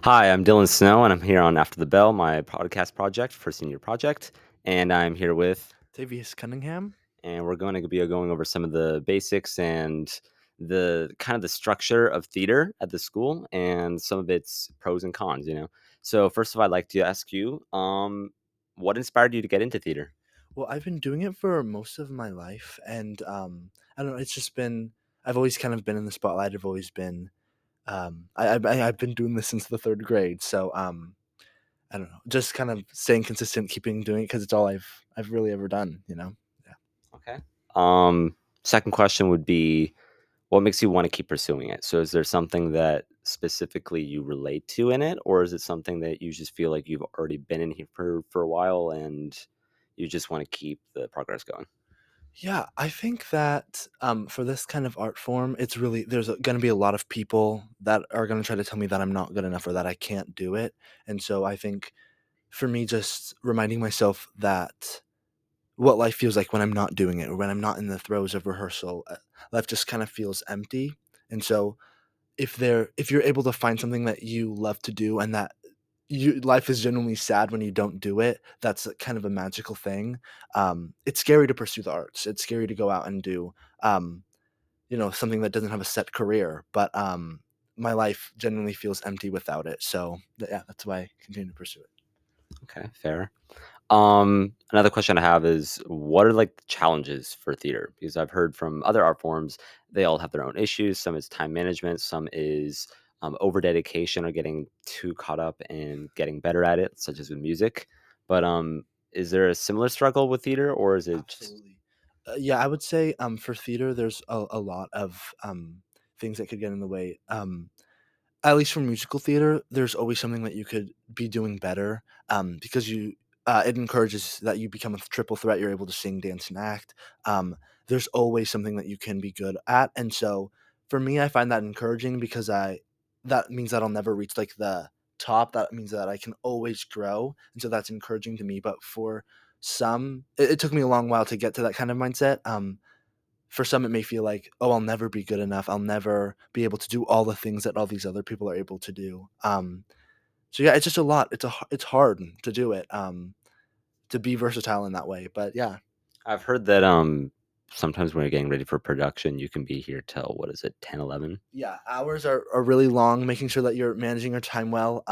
Hi, I'm Dylan Snow, and I'm here on After the Bell, my podcast project for senior project. And I'm here with, Tavius Cunningham? and we're going to be going over some of the basics and the kind of the structure of theater at the school and some of its pros and cons. So first of all, I'd like to ask you, what inspired you to get into theater? Well, I've been doing it for most of my life, and I don't know. It's just been I've always kind of been in the spotlight. I've always been I've been doing this since the third grade. So I don't know, just kind of staying consistent, keeping doing it because it's all I've really ever done. Yeah. Okay. Second question would be, what makes you want to keep pursuing it? So is there something that specifically you relate to in it, or is it something that you just feel like you've already been in here for a while and you just want to keep the progress going? Yeah, I think that for this kind of art form, it's really there's going to be a lot of people that are going to try to tell me that I'm not good enough or that I can't do it, and so I think for me, just reminding myself that what life feels like when I'm not doing it or when I'm not in the throes of rehearsal, life just kind of feels empty. And so if you're able to find something that you love to do and that you life is genuinely sad when you don't do it, that's kind of a magical thing. It's scary to pursue the arts. It's scary to go out and do um, something that doesn't have a set career, but my life genuinely feels empty without it. So yeah, that's why I continue to pursue it. Okay, fair. Another question I have is, what are like the challenges for theater? Because I've heard from other art forms, they all have their own issues. Some is time management, some is over dedication or getting too caught up in getting better at it, such as with music. But is there a similar struggle with theater, or is it just Absolutely. Yeah, I would say for theater, there's a lot of things that could get in the way. At least for musical theater, there's always something that you could be doing better because it encourages that you become a triple threat. You're able to sing, dance, and act. Um, there's always something that you can be good at, and so for me, I find that encouraging because I that means that I'll never reach like the top. That means that I can always grow, and so that's encouraging to me. But for some, it took me a long while to get to that kind of mindset. For some, it may feel like, oh, I'll never be good enough. I'll never be able to do all the things that all these other people are able to do. So yeah, it's just a lot. It's hard to do it. To be versatile in that way. But yeah, I've heard that sometimes when you're getting ready for production, you can be here till what is it, 10, 11? yeah, hours are really long. Making sure that you're managing your time well.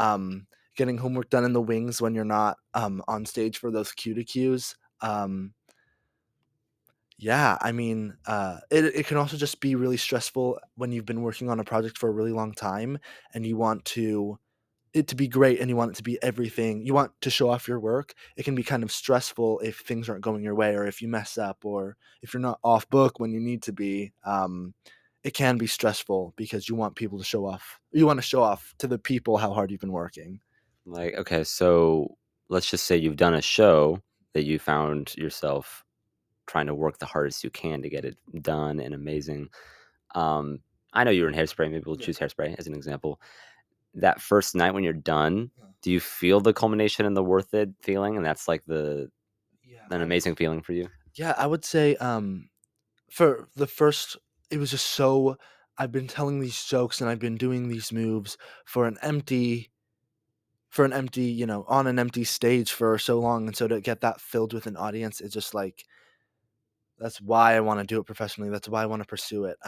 Getting homework done in the wings when you're not on stage for those cue to cues. Yeah, I mean, it can also just be really stressful when you've been working on a project for a really long time and you want it to be great and you want it to be everything. You want to show off your work. It can be kind of stressful if things aren't going your way or if you mess up or if you're not off book when you need to be. It can be stressful because you want people to show off. You want to show off to the people how hard you've been working. Like, okay, so let's just say you've done a show that you found yourself trying to work the hardest you can to get it done and amazing. Um, I know you were in Hairspray. Maybe we'll Yeah. choose Hairspray as an example. That first night when you're done, do you feel the culmination and the worth it feeling? And that's like Yeah, an amazing feeling for you. I would say for the first it was just so I've been telling these jokes and I've been doing these moves for an empty, on an empty stage for so long, and so to get that filled with an audience is just like that's why I want to do it professionally. That's why I want to pursue it.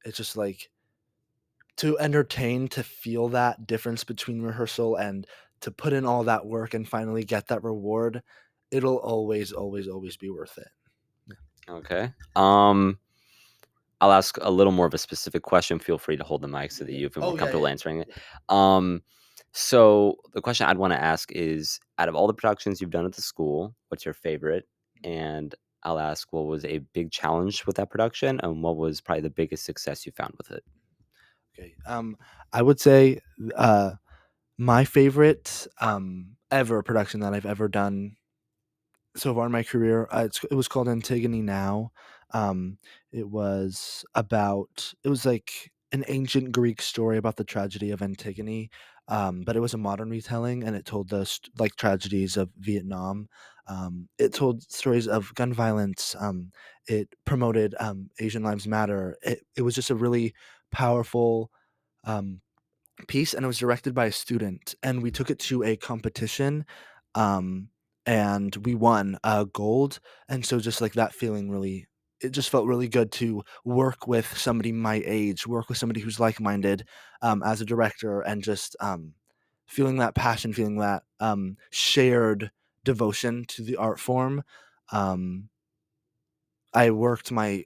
It's just like to entertain, to feel that difference between rehearsal and to put in all that work and finally get that reward. It'll always, always, always be worth it. Yeah. Okay. I'll ask a little more of a specific question. Feel free to hold the mic so that Yeah. you feel more Oh yeah, yeah, comfortable answering it. Um, so the question I'd want to ask is, out of all the productions you've done at the school, what's your favorite? And I'll ask, what was a big challenge with that production, and what was probably the biggest success you found with it? okay. I would say uh, my favorite ever production that I've ever done so far in my career. It was called Antigone Now. Um, it was like an ancient Greek story about the tragedy of Antigone, but it was a modern retelling, and it told like tragedies of Vietnam. It told stories of gun violence. It promoted Asian Lives Matter. It was just a really powerful. Um, piece, and it was directed by a student, and we took it to a competition, um, and we won, gold, and so just, like, that feeling really it just felt really good to work with somebody my age, work with somebody who's like-minded, as a director, and just, feeling that passion, feeling that, shared devotion to the art form. um I worked my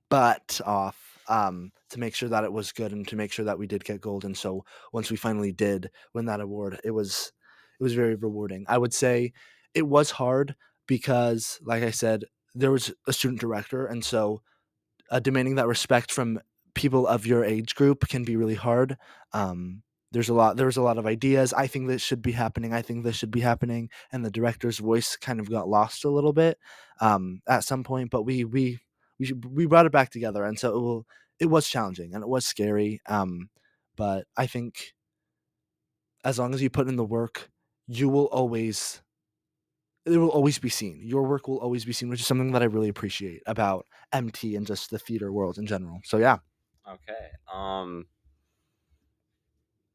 butt off, to make sure that it was good and to make sure that we did get gold, and so once we finally did win that award, it was very rewarding. I would say it was hard because, like I said, there was a student director, and so demanding that respect from people of your age group can be really hard. Um, there was a lot of ideas. I think this should be happening. I think this should be happening, and the director's voice kind of got lost a little bit at some point. But we brought it back together, and so it was challenging and it was scary. But I think as long as you put in the work, you will always it will always be seen. Your work will always be seen, which is something that I really appreciate about MT and just the theater world in general. So yeah. Okay.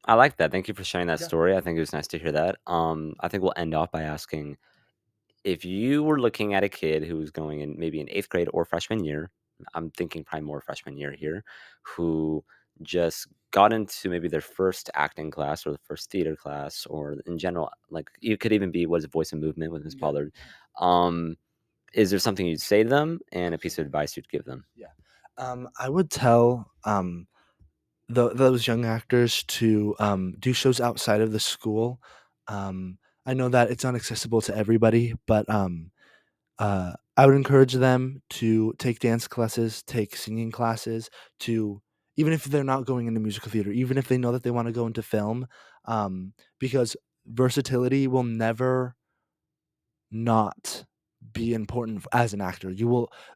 I like that. Thank you for sharing that Yeah. story. I think it was nice to hear that. I think we'll end off by asking if you were looking at a kid who was going in maybe in 8th grade or freshman year, I'm thinking probably more freshman year here, who just got into maybe their first acting class or the first theater class, or in general, like it could even be what is voice and movement with Miss Yeah, Pollard. Um, is there something you'd say to them and a piece of absolutely. advice you'd give them? Yeah. I would tell those young actors to do shows outside of the school. I know that it's inaccessible to everybody, but I would encourage them to take dance classes, take singing classes, to even if they're not going into musical theater, even if they know that they want to go into film, because versatility will never not be important as an actor.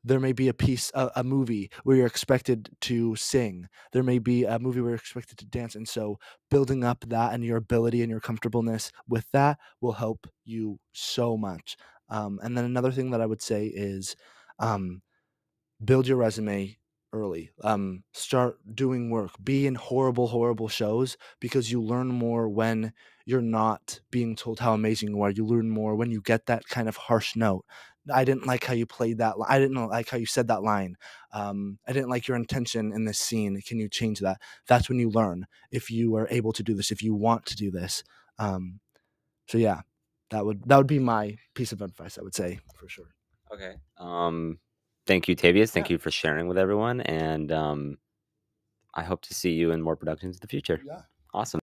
There may be a movie where you're expected to sing. There may be a movie where you're expected to dance, and so building up that and your ability and your comfortableness with that will help you so much. And then another thing that I would say is, um, build your resume early. Start doing work. Be in horrible, horrible shows because you learn more when you're not being told how amazing you are. You learn more when you get that kind of harsh note. I didn't like how you played that. I didn't like how you said that line. I didn't like your intention in this scene. Can you change that? That's when you learn if you are able to do this. If you want to do this. Um, so yeah, that would be my piece of advice. I would say for sure. Okay. Thank you, Tavius. Yeah. Thank you for sharing with everyone, and I hope to see you in more productions in the future. Yeah. Awesome.